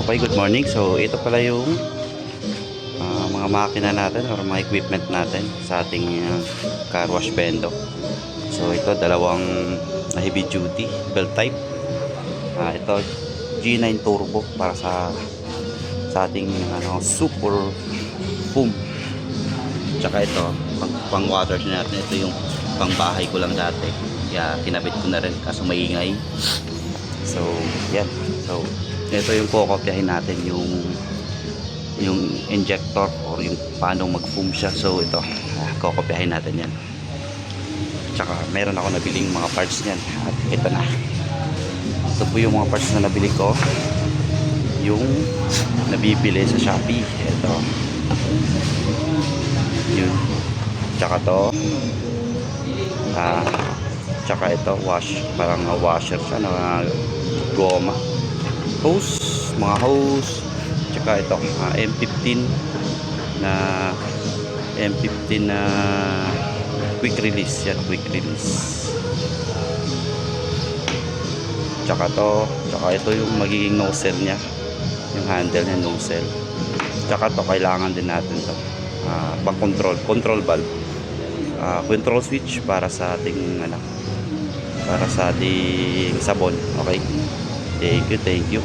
Okay, good morning. So, ito pala yung mga makina natin or mga equipment natin sa ating car wash bendo. So, ito dalawang heavy duty belt type. Ito G9 turbo para sa ating super foam. Tsaka ito pang water natin. Ito yung pang bahay ko lang dati. Kaya kinabit ko na rin kaso maingay. So, yan. So, ito yung kokopyahin natin yung injector or yung paano mag-foam siya. So, ito kokopyahin natin yan. Tsaka meron ako nabiling mga parts niyan. At ito na. Ito po yung mga parts na nabili ko. Yung nabibili sa Shopee. Ito. Yun. Tsaka to. Tsaka ito wash, parang washer siya na goma, hose, mga hose. Tsaka ito M15 na quick release yan, quick release. Tsaka ito yung magiging nozzle nya, yung handle nya nozzle. Tsaka to kailangan din natin to pang control valve, control switch para sa ating para sa ating sabon. Okay, thank you.